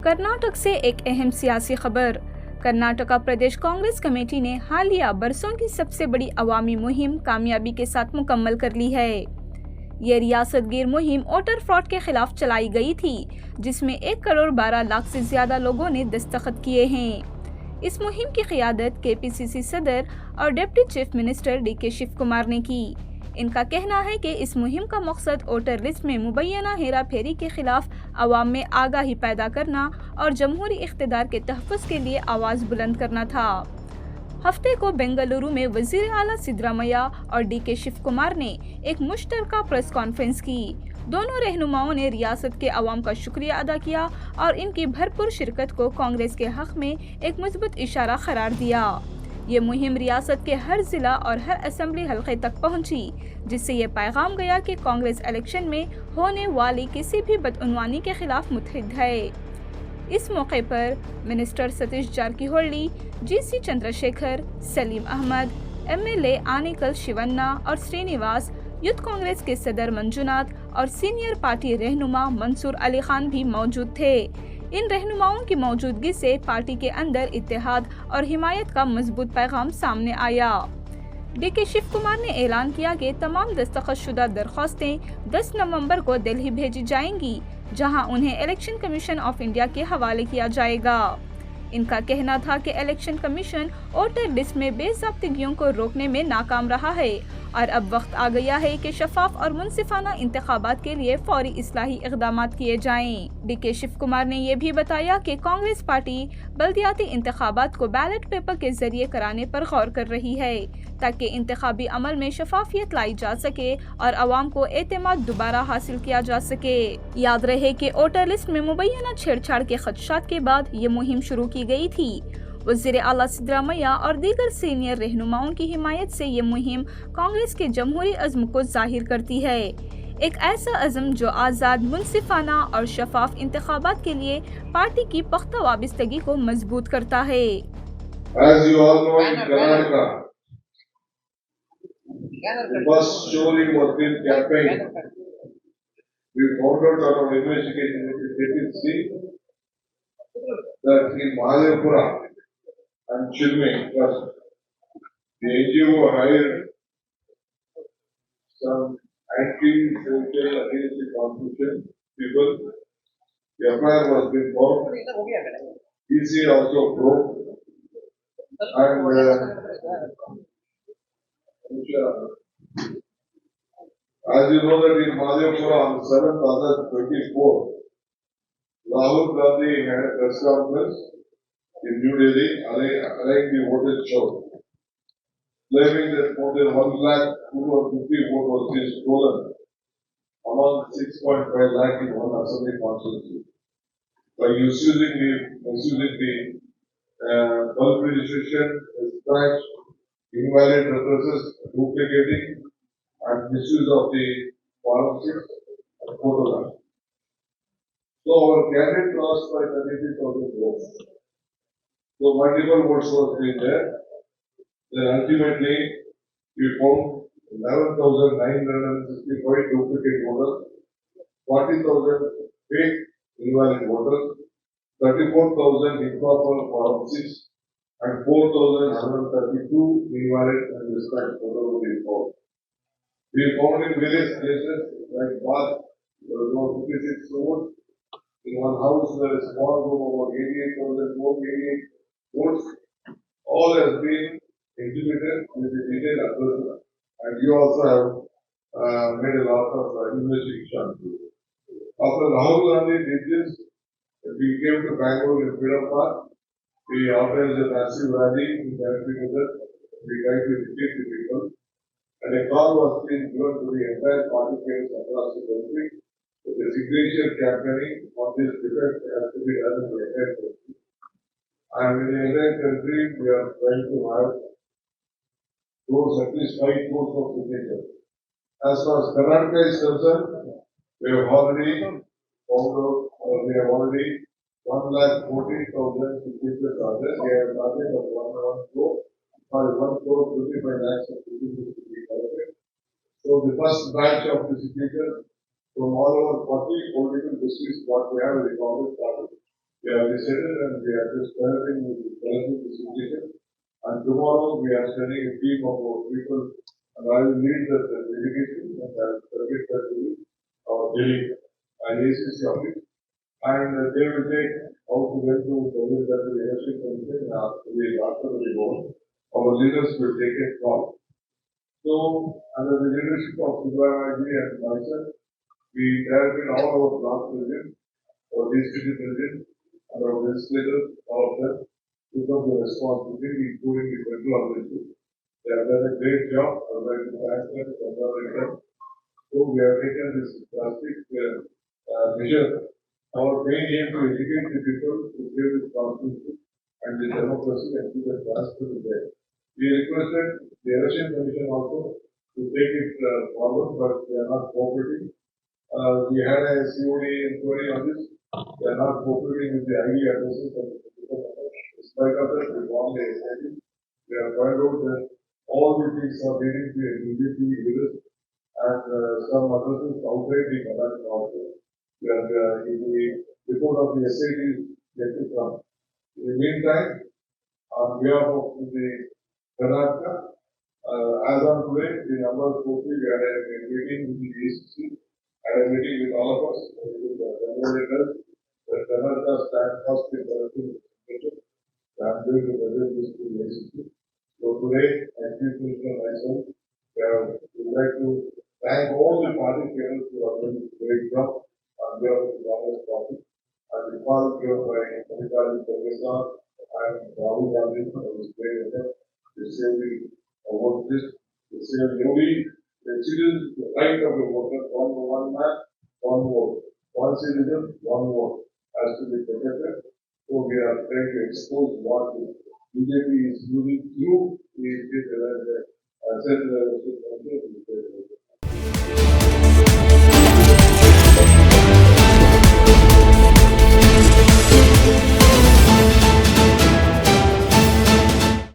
कर्नाटक से एक अहम सियासी खबर। कर्नाटका प्रदेश कांग्रेस कमेटी ने हालिया बरसों की सबसे बड़ी अवामी मुहिम कामयाबी के साथ मुकम्मल कर ली है। ये रियासत गिर मुहिम वोटर फ्रॉड के खिलाफ चलाई गई थी, जिसमें 1 करोड़ 12 लाख से ज्यादा लोगों ने दस्तखत किए हैं। इस मुहिम की क़ियादत केपीसीसी सदर और deputy chief minister DK Shivakumar ने की। इनका कहना है कि इस मुहिम का मकसद वोटर लिस्ट में मुबैना हेरा फेरी के खिलाफ अवाम में आगाही पैदा करना और जमहूरी इख्तिदार के तहफ़्फ़ुज़ के लिए आवाज़ बुलंद करना था। हफ्ते को बेंगलुरु में वज़ीर आला सिद्धरामैया और डीके शिवकुमार ने एक मुश्तरका प्रेस कॉन्फ्रेंस की। दोनों रहनुमाओं ने रियासत के अवाम का शुक्रिया अदा किया और इनकी भरपूर शिरकत को कांग्रेस के हक में एक मजबूत इशारा करार दिया। ये मुहिम रियासत के हर जिला और हर असेंबली हलके तक पहुंची, जिससे ये पैगाम गया कि कांग्रेस इलेक्शन में होने वाली किसी भी बदउनवानी के खिलाफ मुतहिद है। इस मौके पर minister Satish Jarkiholi, GC Chandrashekar, Saleem Ahmed, MLA Anekal Shivanna और श्रीनिवास, यूथ कांग्रेस के सदर मंजुनाथ और सीनियर पार्टी रहनुमा मंसूर अली खान भी मौजूद थे। इन रहनुमाओं की मौजूदगी से पार्टी के अंदर इत्तेहाद और हिमायत का मजबूत पैगाम सामने आया। डीके शिवकुमार ने ऐलान किया कि तमाम दस्तखतशुदा दरख्वास्तें 10 नवंबर को दिल्ली भेजी जाएंगी, जहां उन्हें इलेक्शन कमीशन ऑफ इंडिया के हवाले किया जाएगा। इनका कहना था कि इलेक्शन कमीशन वोटर लिस्ट में बेज़ाब्तिगियों को रोकने में नाकाम रहा है और अब वक्त आ गया है कि शफाफ और मुनसिफाना इंतखाबात के लिए फौरी इस्लाही इक़दामात किए जाएं। डीके शिवकुमार ने यह भी बताया कि कांग्रेस पार्टी बल्दियाती इंतखाबात को बैलेट पेपर के जरिए कराने पर गौर कर रही है, ताकि इंतखाबी अमल में शफाफियत लाई जा सके और अवाम को एतमाद दोबारा हासिल किया जा सके। याद रहे कि वोटर लिस्ट में मुबैना छेड़छाड़ के खदशात के बाद ये मुहिम शुरू की गई थी। वज़ीर आला सिद्धरामैया और दीगर सीनियर रहनुमाओं की हिमायत से ये मुहिम कांग्रेस के जमहूरी अज़्म को जाहिर करती है, एक ऐसा अज़्म जो आज़ाद, मुनसिफाना और शफाफ इंतखाबात के लिए पार्टी की पुख्ता वाबस्तगी को मजबूत करता है। And Chilme Trust. The NGO hired some anti-social against the constitution people. The affair was been formed. EC also broke. And as you know that in Madhepura on 7th August 24, Rahul Gandhi had a press conference in New Delhi, allying the voters show, claiming that more than 1,250,000 votes was being stolen among 6.5 lakh in one assembly constituency by misusing the bulk registration, scratch, invalid addresses, duplicating, and misuse of the form 6 and photographs. So our candidate lost by 33,000 votes. So multiple votes was being there. Then ultimately we found 11,965 duplicate voters, 40,000 fake invalid voters, 34,000 improper proxies, and 4,132 invalid and mismatched voters were found. We found in various places like Bath, there was no 56 votes. In one house there is a small room about 88,488 votes. All has been exhibited with the detailed address, and you also have made a lot of investigation. After Rahul Gandhi did this, we came to Bangalore in Freedom Park. We organized a massive rally in that together. We tried to educate the people, and a call was being given to the entire party camps across the country. The signature campaigning on this defect has to be done in the entire country. And in the entire country, we are trying to have those at least 5 crores of signatures. As far as Karnataka is concerned, we have already found out, we have already 1,40,000 signatures are there. We have target of 1 crore, sorry, 1 crore 25 lakhs of signatures to be collected. So the first batch of the signatures from all over 40 political districts what we have in the Congress party We have decided and we are just developing the situation. And tomorrow we are sending a team of our people and I will lead the delegation and I will submit that to our Delhi and ACC office. And they will take how to get to present that to the election commission and after the vote. Our leaders will take it from. So, under the leadership of Siddaramaiah and myself, we have been all our block president, our district president, and our legislators, all of them, took up the responsibility, including the central authority. They have done a great job. I would like to thank them for that. So, we have taken this drastic measure. Our main aim to educate the people to give this constitution and the democracy and to the transparency there. We requested the election commission also to take it forward, but they are not cooperating. We had a COD inquiry on this. They are not cooperating with the ID addresses of the people. In spite of that, we won the SIT. We have found out that all the things are leading to a BJP leaders and some addresses outside the command also. We are in the report of the SIT yet to come. In the meantime, on behalf of the Karnataka, as on today, the numbers posted, we had a meeting with the ACC, had a meeting with all of us, with the regulators, the Karnataka stand first in the election. I am going to present this to the ACC. So today, I Chief Minister and myself, we would like to thank all the participants who are doing a great job on behalf of the Congress Party. And the call given by Manikarni Professor and Rahul Gandhi for this great effort. They say the workers, they say only the citizens, the right of the voter, one man, one vote, one citizen, one vote has to be protected. So we are trying to expose what the BJP is using through the state level, central level